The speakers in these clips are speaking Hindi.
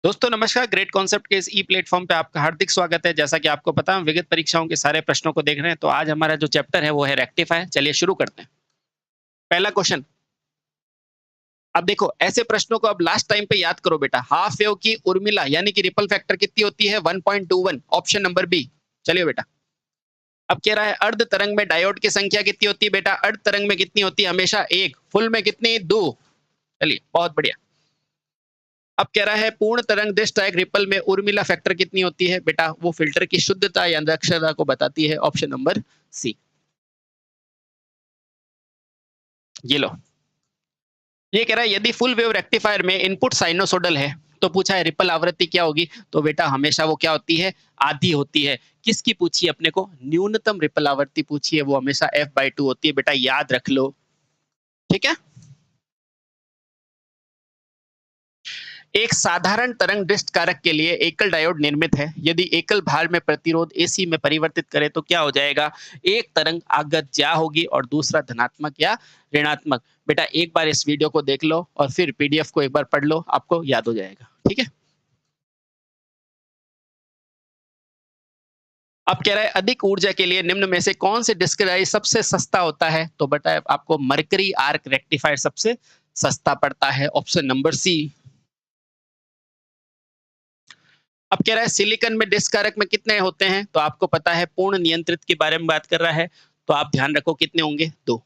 दोस्तों नमस्कार। ग्रेट कॉन्सेप्ट के इस ई प्लेटफॉर्म पे आपका हार्दिक स्वागत है। जैसा कि आपको पता है हम विगत परीक्षाओं के सारे प्रश्नों को देख रहे हैं, तो आज हमारा जो चैप्टर है वो है रेक्टिफायर। चलिए शुरू करते हैं। पहला क्वेश्चन। अब देखो ऐसे प्रश्नों को अब लास्ट टाइम पे याद करो बेटा। हाफ वेव की उर्मिला यानी कि रिपल फैक्टर कितनी होती है? 1.21, ऑप्शन नंबर बी। चलिए बेटा। अब कह रहा है अर्ध तरंग में डायोड की संख्या कितनी होती है बेटा? अर्ध तरंग में कितनी होती है? हमेशा एक। फुल में कितनी? दो। चलिए बहुत बढ़िया। अब कह रहा है पूर्ण तरंग डिस्क रिपल में उर्मिला फैक्टर कितनी होती है बेटा? वो फिल्टर की शुद्धता या दक्षता को बताती है, ऑप्शन नंबर सी। ये लो। ये कह रहा है यदि फुल वेव रेक्टिफायर में इनपुट साइनोसोडल है तो पूछा है रिपल आवृत्ति क्या होगी? तो बेटा हमेशा वो क्या होती है? आधी होती है। किसकी पूछी अपने को? न्यूनतम रिपल आवृत्ति पूछी है, वो हमेशा f/2 होती है बेटा, याद रख लो। ठीक है। एक साधारण तरंग दृष्ट कारक के लिए एकल डायोड निर्मित है। यदि एकल भार में प्रतिरोध एसी में परिवर्तित करे तो क्या हो जाएगा? एक तरंग आगत ज्या होगी और दूसरा धनात्मक या ऋणात्मक। बेटा एक बार इस वीडियो को देख लो और फिर पीडीएफ को एक बार पढ़ लो, आपको याद हो जाएगा। ठीक है। अब कह रहा है अधिक ऊर्जा के लिए निम्न में से कौन से डिस्क्राइज सबसे सस्ता होता है? तो बेटा आपको मरकरी आर्क रेक्टिफायर सबसे सस्ता पड़ता है, ऑप्शन नंबर सी। अब कह रहा है सिलिकॉन में डिस्कारक में कितने होते हैं? तो आपको पता है पूर्ण नियंत्रित के बारे में बात कर रहा है, तो आप ध्यान रखो कितने होंगे? दो।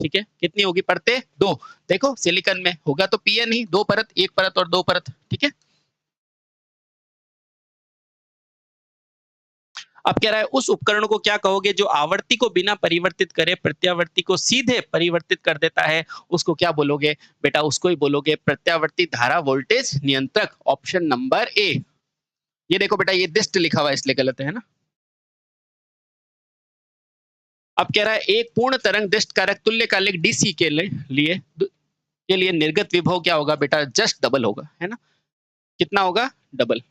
ठीक है। कितनी होगी परतें? दो। देखो सिलिकॉन में होगा तो पीएन ही, दो परत, एक परत और दो परत। ठीक है। अब कह रहा है उस उपकरण को क्या कहोगे जो आवर्ती को बिना परिवर्तित करे प्रत्यावर्ती को सीधे परिवर्तित कर देता है? उसको क्या बोलोगे बेटा? उसको ही बोलोगे प्रत्यावर्ती धारा वोल्टेज नियंत्रक, ऑप्शन नंबर ए। ये देखो बेटा ये दिस्ट लिखा हुआ है इसलिए गलत है ना। अब कह रहा है एक पूर्ण तरंग दृष्ट कारक तुल्यकालिक डीसी के लिए निर्गत विभव क्या होगा बेटा? जस्ट डबल होगा, है ना। कितना होगा? डबल।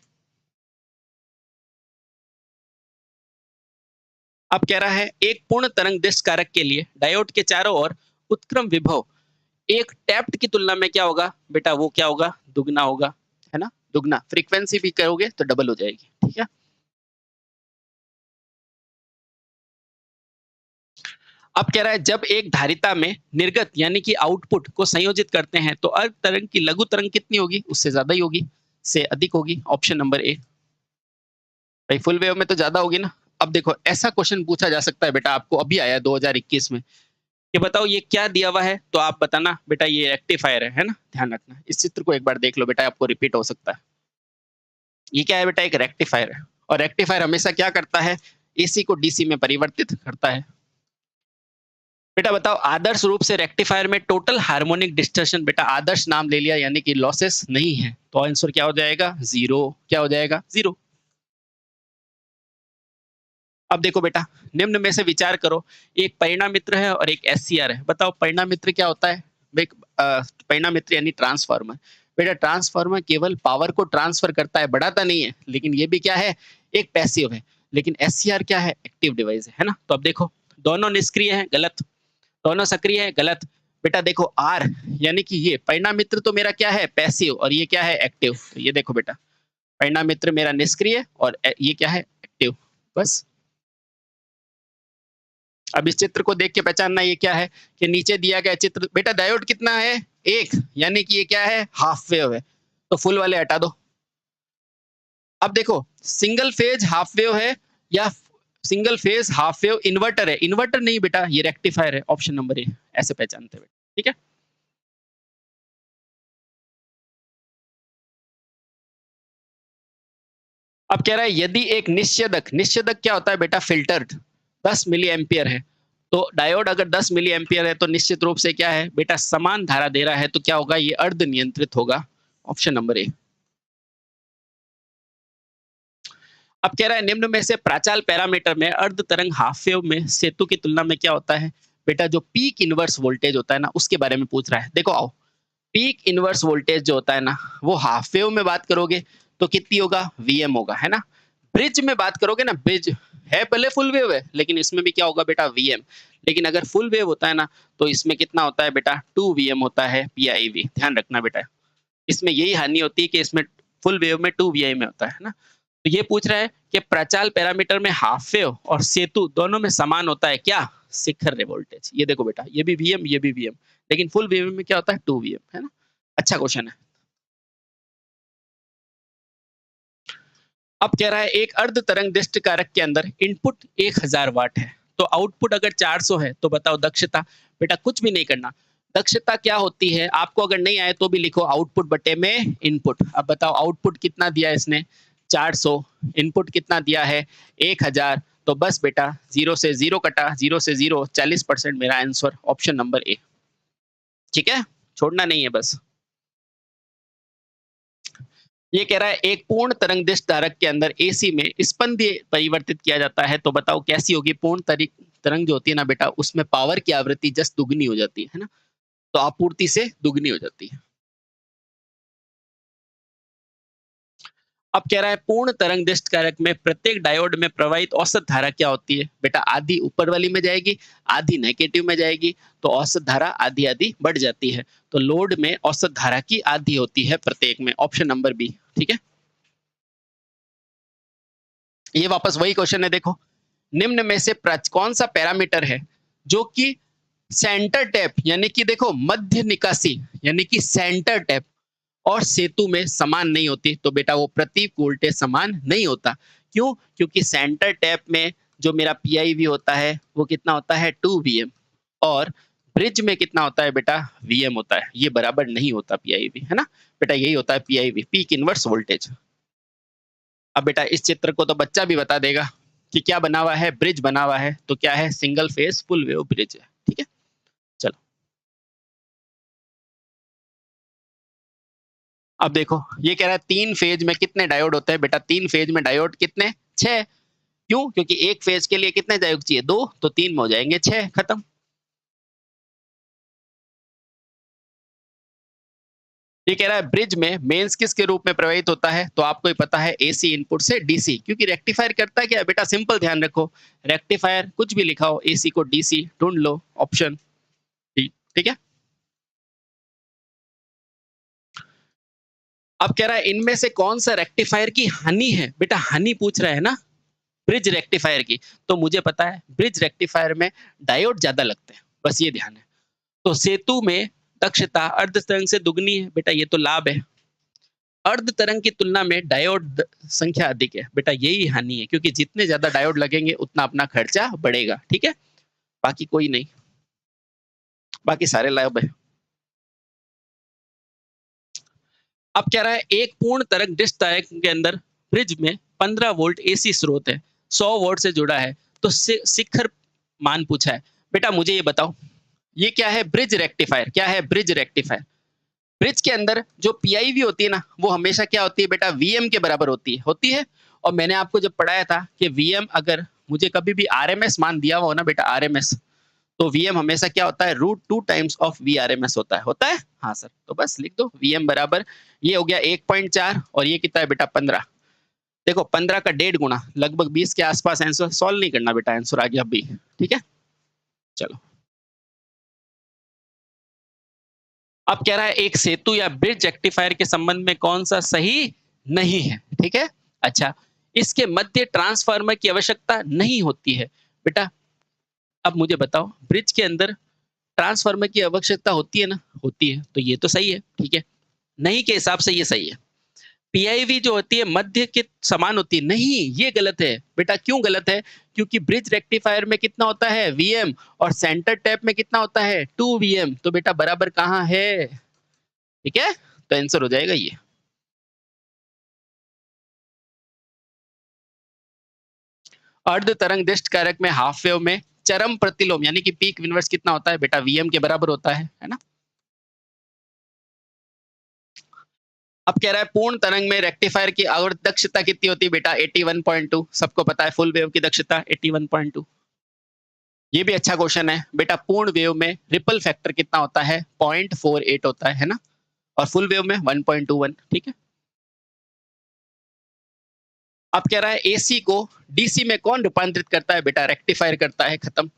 अब कह रहा है एक पूर्ण तरंग दृष्ट कारक के लिए डायोड के चारों ओर उत्क्रम विभव एक टैप्ड की तुलना में क्या होगा बेटा? वो क्या होगा? दुगना होगा, है ना। दुगना फ्रीक्वेंसी भी करोगे तो डबल हो जाएगी। ठीक है। अब कह रहा है जब एक धारिता में निर्गत यानी कि आउटपुट को संयोजित करते हैं तो अर्ध तरंग की लघु तरंग कितनी होगी? उससे ज्यादा ही होगी, से अधिक होगी, ऑप्शन नंबर ए। भाई फुल वेव में तो ज्यादा होगी ना। अब देखो ऐसा क्वेश्चन पूछा जा सकता है बेटा, आपको अभी आया 2021 में, ये बताओ ये क्या दिया हुआ है? तो आप बताना बेटा ये रेक्टिफायर है ना। ध्यान रखना इस चित्र को एक बार देख लो बेटा, आपको रिपीट हो सकता है। ये क्या है बेटा? एक रेक्टिफायर है। और रेक्टिफायर हमेशा क्या करता है? एसी को डीसी में परिवर्तित करता है। बेटा बताओ आदर्श रूप से रेक्टिफायर में टोटल हार्मोनिक डिस्टर्शन, बेटा आदर्श नाम ले लिया यानी कि लॉसेस नहीं है, तो आंसर क्या हो जाएगा? जीरो। क्या हो जाएगा? जीरो। अब देखो बेटा निम्न में से विचार करो, एक परिणामित्र है और एक एससीआर है। बताओ परिणामित्र क्या होता है? परिणामित्र यानी ट्रांसफार्मर। बेटा ट्रांसफार्मर केवल पावर को ट्रांसफर करता है, बढ़ाता नहीं है, लेकिन ये भी क्या है? एक पैसिव है। लेकिन एससीआर क्या है? एक्टिव डिवाइस है ना। तो अब देखो दोनों निष्क्रिय है, गलत। दोनों सक्रिय है, गलत। बेटा देखो आर यानी कि ये परिणामित्र तो मेरा क्या है? पैसिव, और ये क्या है? एक्टिव। तो ये देखो बेटा परिणामित्र मेरा निष्क्रिय और ये क्या है? एक्टिव। बस। अब इस चित्र को देख के पहचानना ये क्या है कि नीचे दिया गया चित्र बेटा डायोड कितना है? एक, यानी कि ये क्या है? हाफ वेव है। तो फुल वाले हटा दो। अब देखो सिंगल फेज हाफ वेव है या single phase half wave inverter है? इन्वर्टर नहीं बेटा, ये रेक्टिफायर है, ऑप्शन नंबर ए। ऐसे पहचानते हैं। ठीक है। अब कह रहा है यदि एक निश्चेदक, निश्चेदक क्या होता है बेटा? फिल्टर्ड 10 मिली एम्पियर है, तो डायोड अगर 10 मिली एम्पियर है तो निश्चित रूप से क्या है बेटा? समान धारा दे रहा है, तो क्या होगा? ये अर्ध नियंत्रित होगा, ऑप्शन नंबर ए। अब कह रहा है निम्न में से प्राचाल पैरामीटर में अर्ध तरंग हाफ वेव में सेतु की तुलना में क्या होता है बेटा? जो पीक इनवर्स वोल्टेज होता है ना, उसके बारे में पूछ रहा है। देखो आओ, पीक इनवर्स वोल्टेज जो होता है ना, वो हाफ वेव में बात करोगे तो कितनी होगा? वीएम होगा, है ना। ब्रिज में बात करोगे ना, ब्रिज है भले फुल वेव है, लेकिन इसमें भी क्या होगा बेटा? वीएम। लेकिन अगर फुल वेव होता है ना, तो इसमें कितना होता है बेटा? 2 वीएम होता है, पीआईवी। ध्यान रखना बेटा, इसमें यही हानि होती है कि इसमें फुल वेव में 2 VI में होता है ना। तो ये पूछ रहा है कि प्रचाल पैरामीटर में हाफ वेव और सेतु दोनों में समान होता है क्या? शिखर रे वोल्टेज। ये देखो बेटा, ये भी वीएम, ये भी वीएम, लेकिन फुल वेव में क्या होता है? 2 VM, है ना। अच्छा क्वेश्चन है। अब कह रहा है एक अर्ध तरंग दृष्टि कारक के अंदर इनपुट 1000 वाट है, तो आउटपुट अगर 400 है, तो बताओ दक्षता। बेटा कुछ भी नहीं करना, दक्षता क्या होती है आपको अगर नहीं आए तो भी लिखो आउटपुट बटे में इनपुट। अब बताओ आउटपुट कितना दिया है इसने? 400। इनपुट कितना दिया है? 1000। तो बस बेटा 0 से 0 कटा, 0 से 0 40% मेरा आंसर, ऑप्शन नंबर ए। ठीक है, छोड़ना नहीं है बस। ये कह रहा है एक पूर्ण तरंग दैर्ध्य धारक के अंदर एसी में स्पंद परिवर्तित किया जाता है, तो बताओ कैसी होगी? पूर्ण तरंग जो होती है ना बेटा, उसमें पावर की आवृत्ति जस्ट दुगनी हो जाती है ना, तो आपूर्ति से दुगनी हो जाती है। अब कह रहा है पूर्ण तरंग दैर्ध्य कारक में प्रत्येक डायोड में प्रवाहित औसत धारा क्या होती है? बेटा आधी ऊपर वाली में जाएगी, आधी नेगेटिव में जाएगी, तो औसत धारा आधी आधी बढ़ जाती है। तो लोड में औसत धारा की आधी होती है प्रत्येक में, ऑप्शन नंबर बी। ठीक है, ये वापस वही क्वेश्चन है। देखो, निम्न में से कौन सा पैरामीटर है जो कि सेंटर टैप यानी कि देखो मध्य निकासी यानी कि सेंटर टैप और सेतु में समान नहीं होती? तो बेटा वो प्रतीक वोल्टेज समान नहीं होता। क्यों? क्योंकि सेंटर टैप में जो मेरा पीआईवी होता है वो कितना होता है? 2 VM। और ब्रिज में कितना होता है बेटा? वीएम होता है। ये बराबर नहीं होता पीआईवी, है ना बेटा, यही होता है पीआईवी, पीक इनवर्स वोल्टेज। अब बेटा इस चित्र को तो बच्चा भी बता देगा कि क्या बना हुआ है? ब्रिज बना हुआ है। तो क्या है? Single phase full wave bridge है। ठीक है, चलो अब देखो, ये कह रहा है 3 फेज में कितने डायोड होते हैं? बेटा 3 फेज में डायोड कितने? 6। क्यों? क्योंकि एक फेज के लिए कितने डायोड चाहिए? 2, तो 3 में हो जाएंगे 6, खत्म। ये कह रहा है ब्रिज में मेंस किसके रूप में प्रवाहित होता है? तो आपको ही पता है, एसी इनपुट से डीसी। क्योंकि रेक्टिफायर करता है क्या बेटा? सिंपल ध्यान रखो, रेक्टिफायर कुछ भी लिखा हो, एसी को डीसी ढूंढ लो, ऑप्शन डी। ठीक है, अब कह रहा है इनमें से कौन सा रेक्टिफायर की हानि है? बेटा हानि पूछ रहा है ना, ब्रिज रेक्टिफायर की। तो मुझे पता है ब्रिज रेक्टिफायर में डायोड ज्यादा लगते हैं, बस ये ध्यान है। तो सेतु में दक्षता अर्ध तरंग से दुगनी है, बेटा ये तो लाभ है। अर्ध तरंग की तुलना में डायोड संख्या अधिक है, बेटा यही हानि है, क्योंकि जितने ज्यादा डायोड लगेंगे उतना अपना खर्चा बढ़ेगा। ठीक है, बाकी कोई नहीं, बाकी सारे लाभ है। अब कह रहा है एक पूर्ण तरंग डिश तरंग के अंदर ब्रिज में 15 वोल्ट एसी स्रोत है, 100 वोल्ट से जुड़ा है, तो शिखर मान पूछा है। बेटा मुझे ये बताओ, ये क्या है? Bridge rectifier. क्या है? Bridge rectifier. ब्रिज के अंदर जो पीआईवी होती है ना, वो हमेशा क्या होती है बेटा? वीएम के बराबर होती है। और मैंने आपको जब पढ़ाया था कि वीएम अगर मुझे कभी भी आरएमएस मान दिया हो ना बेटा, आरएमएस, तो वीएम हमेशा क्या होता है? √2 टाइम्स ऑफ वी आरएमएस होता है। हाँ सर, तो बस लिख दो वीएम बराबर, ये हो गया 1.4 और ये कितना है बेटा? 15। देखो 15 का 1.5 गुना लगभग 20 के आसपास आंसर। सॉल्व नहीं करना बेटा, आंसर आ गया बी। ठीक है, चलो अब कह रहा है एक सेतु या ब्रिज रेक्टिफायर के संबंध में कौन सा सही नहीं है? ठीक है, अच्छा, इसके मध्य ट्रांसफार्मर की आवश्यकता नहीं होती है। बेटा अब मुझे बताओ, ब्रिज के अंदर ट्रांसफार्मर की आवश्यकता होती है ना? होती है, तो ये तो सही है। ठीक है, नहीं के हिसाब से ये सही है। पीआईवी जो होती है मध्य के समान होती है, नहीं ये गलत है बेटा। क्यों गलत है? क्योंकि ब्रिज रेक्टिफायर में कितना होता है? वीएम, और सेंटर टैप में कितना होता है? 2 VM। तो बेटा बराबर कहाँ है? ठीक है, तो आंसर हो जाएगा ये। अर्ध तरंग दैर्ध्य कारक में हाफ वेव में चरम प्रतिलोम यानी कि पीक इनवर्स कितना होता है? बेटा वीएम के बराबर होता है ना। अब कह रहा है पूर्ण तरंग में रेक्टिफायर की आवर्त दक्षता कितनी होती है? बेटा 81.2। सबको पता है फुल वेव की दक्षता 81.2। ये भी अच्छा क्वेश्चन है बेटा। पूर्ण वेव में रिपल फैक्टर कितना होता है? 0.48 होता है ना, और फुल वेव में 1.21। ठीक है, अब कह रहा है एसी को डीसी में कौन रूपांतरित करता है? बेटा रेक्टिफायर करता है, खत्म।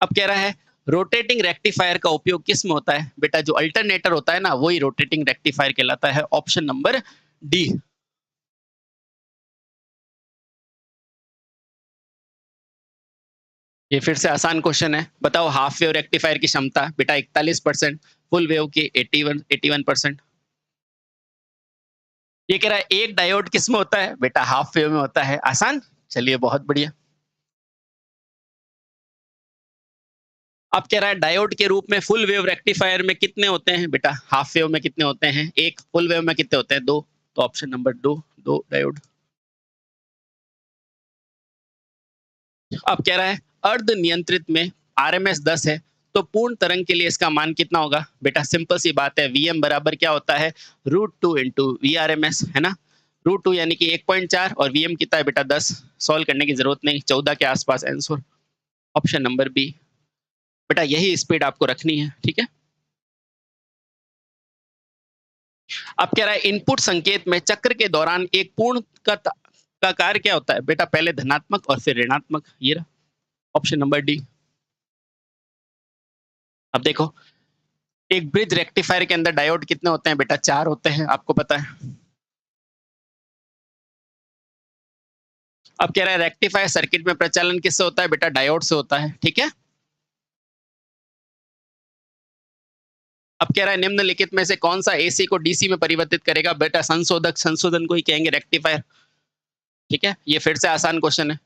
अब कह रहा है रोटेटिंग रेक्टिफायर का उपयोग किस में होता है? बेटा जो अल्टरनेटर होता है ना, वही रोटेटिंग रेक्टिफायर कहलाता है। Option number D. ये फिर से आसान क्वेश्चन है। बताओ हाफ वेव रेक्टिफायर की क्षमता। बेटा 41%, फुल वेव की 81%। ये कह रहा है एक डायोड किस में होता है? बेटा हाफ वेव में होता है। आसान। चलिए बहुत बढ़िया। अब कह रहा है डायोड के रूप में फुल वेव रेक्टिफायर में कितने होते हैं? बेटा हाफ वेव में कितने होते हैं? एक। फुल वेव में कितने होते हैं? दो। तो ऑप्शन नंबर दो, दो डायोड। अब कह रहा है अर्ध नियंत्रित में आरएमएस 10 है, तो पूर्ण तरंग के लिए इसका मान कितना होगा? बेटा सिंपल सी बात है, वीएम बराबर क्या होता है? √2 into V R M S, है ना। √2 यानी कि 1.4 और वीएम कितना है? बेटा 10। सॉल्व करने की जरूरत नहीं, 14 के आसपास आंसर। Option number B. बेटा यही स्पीड आपको रखनी है, ठीक है। अब कह रहा है इनपुट संकेत में चक्र के दौरान एक पूर्ण का कार्य क्या होता है? बेटा पहले धनात्मक और फिर ऋणात्मक। ये रहा ऑप्शन नंबर डी। अब देखो एक ब्रिज रेक्टिफायर के अंदर डायोड कितने होते हैं? बेटा 4 होते हैं, आपको पता है। अब कह रहा है रेक्टिफायर सर्किट में प्रचालन किससे होता है? बेटा डायोड से होता है, ठीक है। अब कह रहा है निम्नलिखित में से कौन सा एसी को डीसी में परिवर्तित करेगा? बेटा संशोधक, संशोधन को ही कहेंगे रेक्टिफायर, ठीक है। ये फिर से आसान क्वेश्चन है।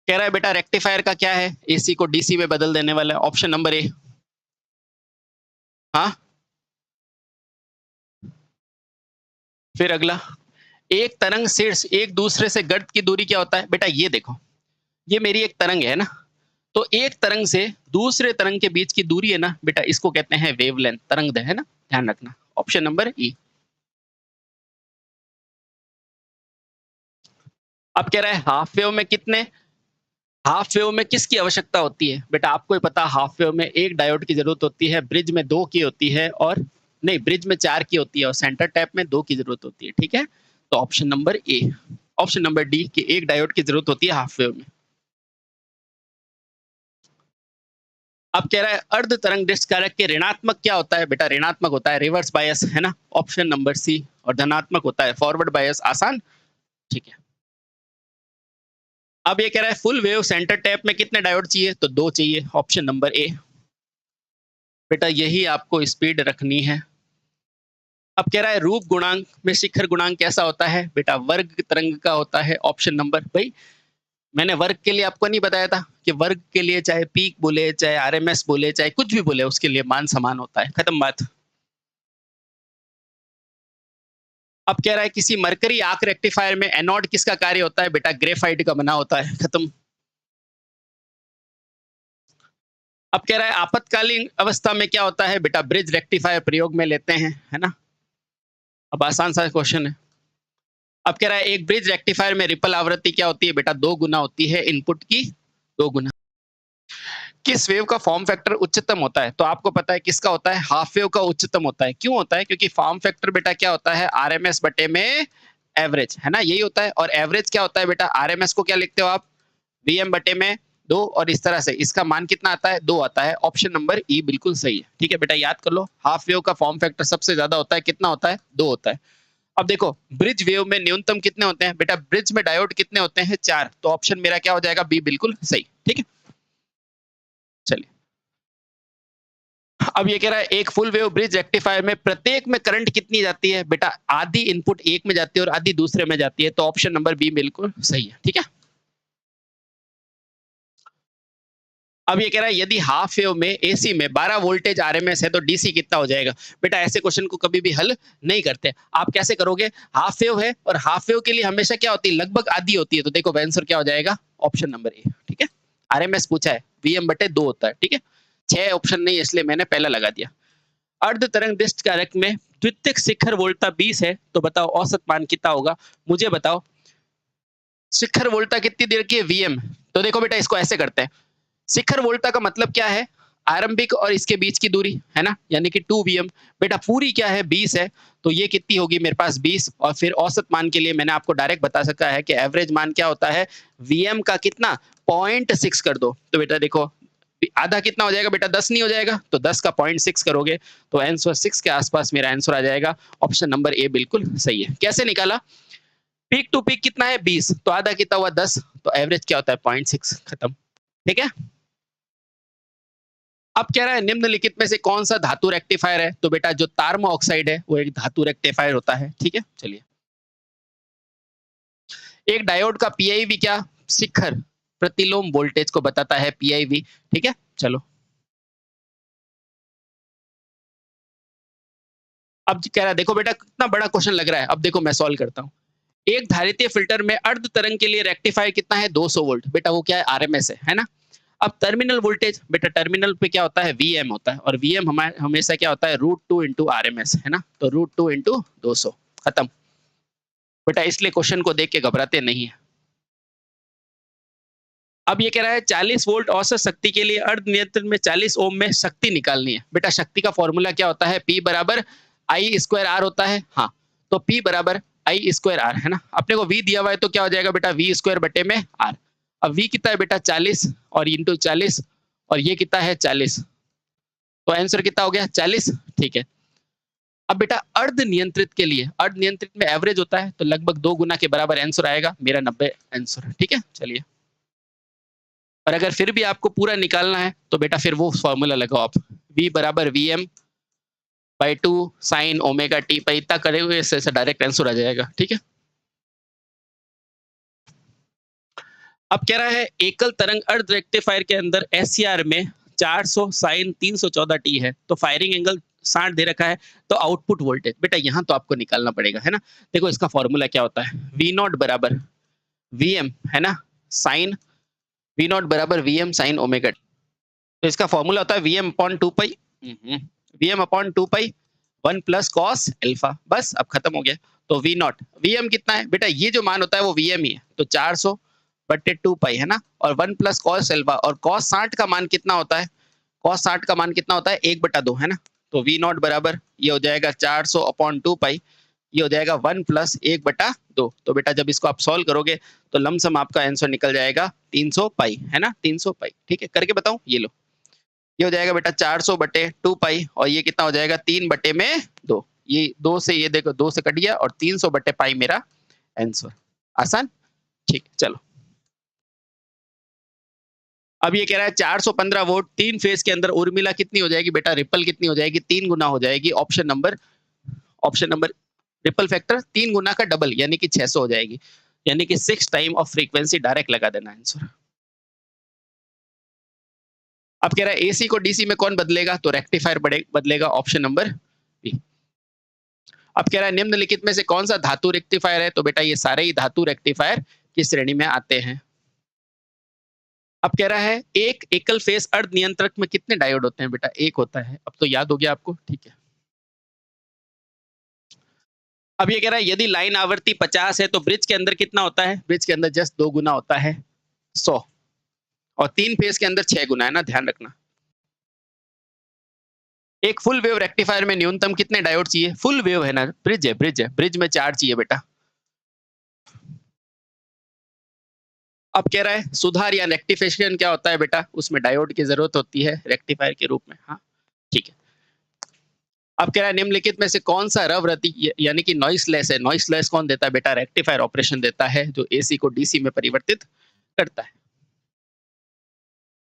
कह रहा है बेटा रेक्टिफायर का क्या है? एसी को डीसी में बदल देने वाला है। Option number A. हाँ। फिर अगला, एक तरंग शीर्ष एक दूसरे से गर्त की दूरी क्या होता है? बेटा ये देखो, ये मेरी एक तरंग है ना, तो एक तरंग से दूसरे तरंग के बीच की दूरी है ना बेटा, इसको कहते हैं वेवलेंथ, तरंग है ना, ध्यान रखना। ऑप्शन नंबर ई। अब कह रहा है हाफ वेव में कितने, हाफ वेव में किसकी आवश्यकता होती है? बेटा आपको ही पता, हाफ वेव में एक डायोड की जरूरत होती है, ब्रिज में 2 की होती है, और नहीं ब्रिज में 4 की होती है और सेंटर टैप में 2 की जरूरत होती है, ठीक है। तो option number A, option number D कि एक डायोड की जरूरत होती है हाफ वेव में। अब कह रहा है अर्ध तरंग डिस्क कारक के ऋणात्मक क्या होता है? बेटा ऋणात्मक होता है रिवर्स बायस, है ना। Option number C. और धनात्मक होता है फॉरवर्ड बायस। आसान, ठीक है। अब ये कह रहा है फुल वेव सेंटर टैप में कितने डायोड चाहिए? तो 2 चाहिए। Option number A. बेटा यही आपको स्पीड रखनी है। अब कह रहा है रूप गुणांक में शिखर गुणांक कैसा होता है? बेटा वर्ग तरंग का होता है। ऑप्शन नंबर, भाई मैंने वर्ग के लिए आपको नहीं बताया था कि वर्ग के लिए चाहे पीक बोले, चाहे आरएमएस बोले, चाहे कुछ भी बोले, उसके लिए मान समान होता है, खत्म बात। अब कह रहा है किसी मरकरी आर्क रेक्टिफायर में एनोड किसका कार्य होता है? बेटा ग्रेफाइट का बना होता है, खत्म। अब कह रहा है आपातकालीन अवस्था में क्या होता है? बेटा ब्रिज रेक्टिफायर प्रयोग में लेते हैं, है ना। अब आसान सा क्वेश्चन है। अब कह रहा है एक ब्रिज रेक्टिफायर में रिपल आवृत्ति क्या होती है? बेटा 2 गुना होती है इनपुट की, 2 गुना। किस वेव का फॉर्म फैक्टर उच्चतम होता है? तो आपको पता है किसका होता है? हाफ वेव का उच्चतम होता है। क्यों होता है? क्योंकि फॉर्म फैक्टर बेटा क्या होता है? आरएमएस बटे में एवरेज, है ना, यही होता है। और एवरेज क्या होता है बेटा? आरएमएस को क्या लिखते हो आप? वीएम बटे में 2, और इस तरह से इसका मान कितना आता है? 2 आता है। ऑप्शन नंबर ई बिल्कुल सही है, ठीक है बेटा, याद कर लो। हाफ वेव का फॉर्म फैक्टर सबसे ज्यादा होता है, कितना होता है? 2 होता है। अब देखो ब्रिज वेव में न्यूनतम कितने होते हैं? बेटा ब्रिज में डायोड कितने होते हैं? 4। तो ऑप्शन मेरा क्या हो जाएगा? बी बिल्कुल सही, ठीक है। चलिए अब ये कह रहा है एक फुल वेव ब्रिज रेक्टिफायर में प्रत्येक में करंट कितनी जाती है? बेटा आधी इनपुट एक में जाती है और आधी दूसरे में जाती है। तो ऑप्शन नंबर बी बिल्कुल सही है, ठीक है। अब ये कह रहा है यदि हाफ वेव में एसी में 12 वोल्टेज आरएमएस है तो डीसी कितना हो जाएगा? बेटा ऐसे क्वेश्चन को कभी भी हल नहीं करते। आप कैसे करोगे? हाफ वेव है और हाफ वेव के लिए हमेशा क्या होती है? लगभग आधी होती है। तो देखो आंसर क्या हो जाएगा? ऑप्शन नंबर ए, ठीक है। आरएमएस पूछा है, वीएम बटे 2 होता है, ठीक है। 6 ऑप्शन नहीं, इसलिए मैंने पहला लगा दिया। अर्ध तरंग डिस्क कारक में द्वितीयक शिखर वोल्टता 20 है, तो बताओ औसत मान कितना होगा? मुझे बताओ शिखर वोल्टता कितनी देर की है? वीएम। तो देखो बेटा इसको ऐसे करते हैं, शिखर वोल्टता का मतलब क्या है? आरंभिक और इसके बीच की दूरी, है ना, यानी कि 2 वीएम। बेटा पूरी क्या है? 20 है, तो ये कितनी होगी मेरे पास? 20। और फिर औसत मान के लिए मैंने आपको डायरेक्ट बता सका है कि एवरेज मान क्या होता है? वीएम का कितना? 0.6 कर दो। तो बेटा देखो आधा कितना हो जाएगा बेटा, 10 नहीं हो जाएगा, तो 10 का 0.6 करोगे तो आंसर 6 के आसपास मेरा आंसर आ जाएगा। ऑप्शन नंबर ए बिल्कुल सही है। कैसे निकाला? पीक टू पीक कितना है 20, तो आधा कितना हुआ 10, तो एवरेज क्या होता है 0.6, खत्म। ठीक है। अब कह रहा है निम्नलिखित में से कौन सा धातु रेक्टिफायर है, तो बेटा जो तारमा ऑक्साइड है वो एक धातु रेक्टिफायर होता है। ठीक है, चलिए। एक डायोड का पीआईवी क्या, शिखर प्रतिलोम वोल्टेज को बताता है, पीआईवी। ठीक है, चलो। अब कह रहा है देखो बेटा कितना बड़ा क्वेश्चन लग रहा है, अब देखो मैं सॉल्व करता हूँ। एक धारितीय फिल्टर में अर्ध तरंग के लिए रेक्टिफायर कितना है, 200 वोल्ट। बेटा वो क्या है, आरएमएस है ना। अब टर्मिनल वोल्टेज, बेटा टर्मिनल पे क्या होता है, वीएम होता है, और वीएम हमारे हमेशा क्या होता है, √2 इंटू आरएमएस, है ना। तो √2 इंटू 200, खत्म। बेटा इसलिए क्वेश्चन को देख के घबराते नहीं है। अब ये कह रहा है 40 वोल्ट औसत शक्ति के लिए अर्ध नियंत्रण में 40 ओम में शक्ति निकालनी है। बेटा शक्ति का फॉर्मूला क्या होता है, P बराबर आई स्क्वायर आर होता है। हाँ, तो P बराबर आई स्क्वायर आर, है ना। अपने को V दिया हुआ है तो क्या हो जाएगा बेटा, V स्क्वायर बटे में R। अब V कितना है बेटा 40, और इंटू 40, और ये कितना है 40, तो आंसर कितना हो गया 40। ठीक है। अब बेटा अर्ध नियंत्रित के लिए, अर्ध नियंत्रित में एवरेज होता है, तो लगभग 2 गुना के बराबर आंसर आएगा मेरा 90 आंसर। ठीक है, चलिए। और अगर फिर भी आपको पूरा निकालना है तो बेटा फिर वो फॉर्मूला लगाओ आप, V बराबर Vm/2 sine omega T pi, इतना करे हुए इससे डायरेक्ट आंसर आ जाएगा। ठीक है। अब कह रहा है एकल तरंग अर्ध रेक्टिफायर के अंदर एससीआर में 400 साइन 314 टी है, तो फायरिंग एंगल 60 दे रखा है, तो आउटपुट वोल्टेज बेटा यहाँ तो आपको निकालना पड़ेगा, है ना। देखो इसका फॉर्मूला क्या होता है, V नॉट बराबर Vm, है ना, साइन V नॉट बराबर Vm साइन ओमेगा। तो इसका फॉर्मूला होता है Vm अपॉन 2 पाई, Vm अपॉन 2 पाई 1 प्लस कॉस अल्फा। बस अब खत्म हो गया। तो V नॉट, Vm कितना है बेटा, ये जो मान होता है वो Vm ही है, तो 400 बटे 2 पाई, है ना, और 1 प्लस कॉस अल्फा, और कॉस 60 का मान कितना होता है, कॉस 60 का मान कितना होता है 1/2, है ना। तो V नॉट बराबर ये हो जाएगा 400 अपॉन 2 पाई, ये हो जाएगा 1 प्लस 1/2। तो बेटा जब इसको आप सॉल्व करोगे तो लमसम आपका आंसर निकल जाएगा 300 पाई, है ना, 300 पाई। ठीक है, करके बताऊं, ये लो, ये हो जाएगा बेटा 400 बटे 2 पाई, और ये कितना हो जाएगा 3 बटे में 2, ये 2 से, ये देखो 2 से कट गया, और 300 बटे पाई मेरा आंसर। आसान। ठीक, चलो। अब ये कह रहा है 415 वोल्ट 3 फेज के अंदर उर्मिला कितनी हो जाएगी, बेटा रिपल कितनी हो जाएगी, 3 गुना हो जाएगी। ऑप्शन नंबर रिपल फैक्टर 3 गुना का डबल, यानी कि 600 हो जाएगी, यानी कि 6 टाइम ऑफ फ्रीक्वेंसी, डायरेक्ट लगा देना आंसर। अब कह रहा है एसी को डीसी में कौन बदलेगा, तो रेक्टिफायर बदलेगा, ऑप्शन नंबर बी। अब कह रहा है निम्नलिखित में से कौन सा धातु रेक्टिफायर है, तो बेटा ये सारे ही धातु रेक्टिफायर की श्रेणी में आते हैं। अब कह रहा है एक एकल फेस अर्ध नियंत्रक में कितने डायोड होते हैं, बेटा एक होता है। अब तो याद हो गया आपको, ठीक है। अब ये कह रहा है यदि लाइन आवृत्ति 50 है तो ब्रिज के अंदर कितना होता है, ब्रिज के अंदर जस्ट 2 गुना होता है 100, और 3 फेज के अंदर 6 गुना, है ना, ध्यान रखना। एक फुल वेव रेक्टिफायर में न्यूनतम कितने डायोड चाहिए, फुल वेव है ना, ब्रिज है, ब्रिज में 4 चाहिए बेटा। अब कह रहा है सुधार या रेक्टिफिकेशन क्या होता है बेटा, उसमें डायोड की जरूरत होती है रेक्टिफायर के रूप में। हाँ, ठीक है। अब कह रहा है निम्नलिखित में से कौन सा रवरती यानी कि नॉइसलेस है, नॉइसलेस कौन देता है बेटा, रेक्टिफायर ऑपरेशन देता है, जो एसी को डीसी में परिवर्तित करता है।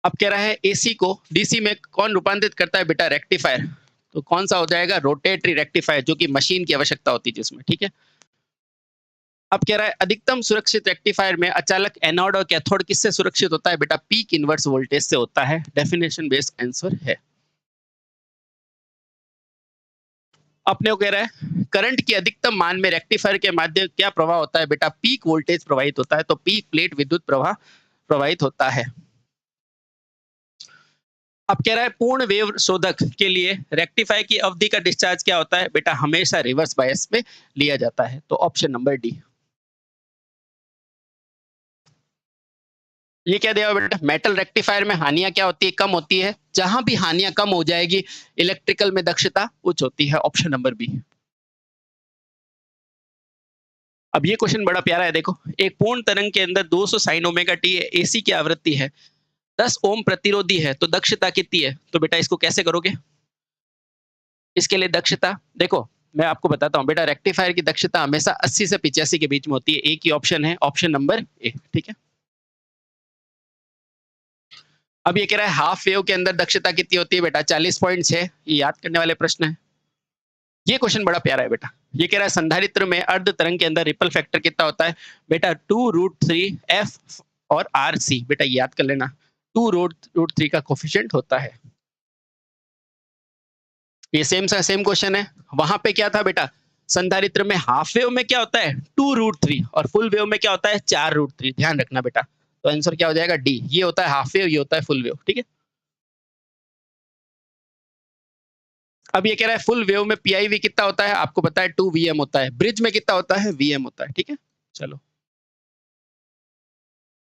अब कह रहा है एसी को डीसी में कौन रूपांतरित करता है बेटा, रेक्टिफायर। तो कौन सा हो जाएगा, रोटेटरी रेक्टिफायर, जो कि मशीन की आवश्यकता होती है जिसमें। ठीक है। अब कह रहा है अधिकतम सुरक्षित रेक्टिफायर में अचालक एनोड और कैथोड किससे सुरक्षित होता है बेटा, पीक इनवर्स वोल्टेज से होता है। डेफिनेशन बेस्ड आंसर है। अपने को कह रहा है करंट की अधिकतम मान में रेक्टिफायर के माध्यम क्या प्रवाह होता है बेटा, पीक वोल्टेज प्रवाहित होता है, तो पीक प्लेट विद्युत प्रवाह प्रवाहित होता है। अब कह रहा है पूर्ण वेव शोधक के लिए रेक्टिफायर की अवधि का डिस्चार्ज क्या होता है बेटा, हमेशा रिवर्स बायस में लिया जाता है, तो ऑप्शन नंबर डी। ये क्या दिया बेटा, मेटल रेक्टिफायर में हानियां क्या होती है, कम होती है, जहां भी हानियां कम हो जाएगी इलेक्ट्रिकल में दक्षता उच्च होती है, ऑप्शन नंबर बी। अब ये क्वेश्चन बड़ा प्यारा है, देखो एक पूर्ण तरंग के अंदर 200 साइन ओमेगा टी एसी की आवृत्ति है, 10 ओम प्रतिरोधी है तो दक्षता कितनी है? तो बेटा इसको कैसे करोगे? इसके लिए दक्षता देखो, मैं आपको बताता हूँ बेटा, रेक्टिफायर की दक्षता हमेशा 80 से 85 के बीच में होती है। एक ही ऑप्शन है, ऑप्शन नंबर ए, ठीक है? अब ये कह रहा है हाफ वेव के अंदर दक्षता कितनी होती है बेटा? 40.6। ये याद करने वाले प्रश्न है। ये क्वेश्चन बड़ा प्यारा है बेटा। ये कह रहा है संधारित्र में अर्ध तरंग के अंदर रिपल फैक्टर कितना होता है? बेटा 2√3 एफ और आर सी। बेटा याद कर लेना, 2√3 का कोफिशिएंट होता है। ये सेम क्वेश्चन है। वहां पे क्या था बेटा? संधारित्र में हाफ वेव में क्या होता है? 2√3 और फुल वेव में क्या होता है? 4√3। ध्यान रखना बेटा। तो आंसर क्या हो जाएगा? डी। ये होता है हाफ वेव, ये होता है फुल वेव, ठीक है? अब ये कह रहा है फुल वेव में पीआईवी कितना होता है? आपको पता है 2 वीएम होता है। ब्रिज में कितना होता है? वीएम होता है, ठीक है? चलो,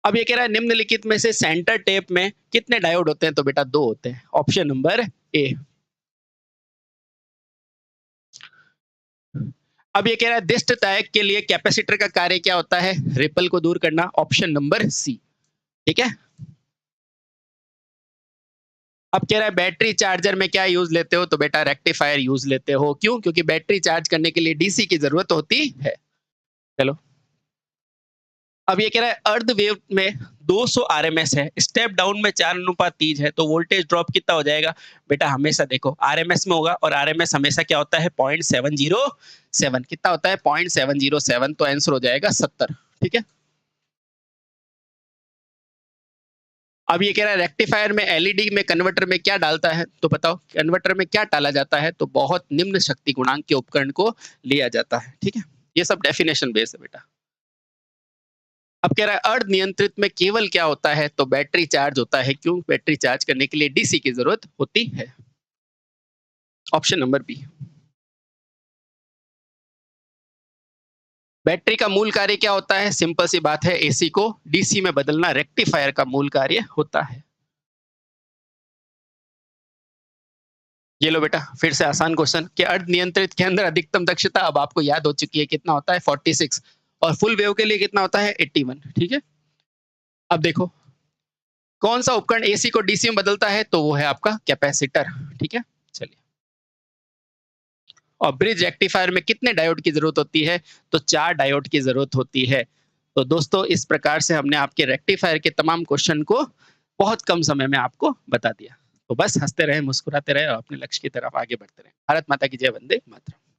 अब ये कह रहा है निम्नलिखित में से सेंटर टेप में कितने डायोड होते हैं? तो बेटा 2 होते हैं। Option number A. अब ये कह रहा है दिष्ट तायक के लिए कैपेसिटर का कार्य क्या होता है? रिपल को दूर करना। ऑप्शन नंबर सी, ठीक है? अब कह रहा है बैटरी चार्जर में क्या यूज लेते हो? तो बेटा रेक्टिफायर यूज लेते हो। क्यों? क्योंकि बैटरी चार्ज करने के लिए डीसी की जरूरत होती है। चलो, अब ये कह रहा है अर्ध वेव में 200 आरएमएस है, स्टेप डाउन में 4:3 है, तो वोल्टेज ड्रॉप कितना हो जाएगा? बेटा हमेशा देखो आरएमएस में होगा, और आरएमएस हमेशा क्या होता है? 0.707। कितना होता है? 0.707। तो आंसर हो जाएगा 70, ठीक है? अब ये कह रहा है रेक्टिफायर में एलईडी में कन्वर्टर में क्या डालता है? तो बताओ कन्वर्टर में क्या डाला जाता है? तो बहुत निम्न शक्ति गुणांक के उपकरण को लिया जाता है, ठीक है? ये सब डेफिनेशन बेस है बेटा। अब कह रहा है अर्ध नियंत्रित में केवल क्या होता है? तो बैटरी चार्ज होता है। क्यों? बैटरी चार्ज करने के लिए डीसी की जरूरत होती है। Option number B. बैटरी का मूल कार्य क्या होता है? सिंपल सी बात है, एसी को डीसी में बदलना रेक्टिफायर का मूल कार्य होता है। ये लो बेटा, फिर से आसान क्वेश्चन कि अर्ध नियंत्रित के अंदर अधिकतम दक्षता अब आपको याद हो चुकी है, कितना होता है? 46। और फुल वेव के लिए कितना होता है? 81, ठीक है? अब देखो कौन सा उपकरण एसी को डीसी में बदलता है? तो वो है आपका कैपेसिटर, ठीक है? चलिए, और ब्रिज रेक्टिफायर में कितने डायोड की जरूरत होती है? तो 4 डायोड की जरूरत होती है। तो दोस्तों इस प्रकार से हमने आपके रेक्टिफायर के तमाम क्वेश्चन को बहुत कम समय में आपको बता दिया। तो बस हंसते रहे, मुस्कुराते रहे और अपने लक्ष्य की तरफ आगे बढ़ते रहे। भारत माता की जय, वंदे मातरम।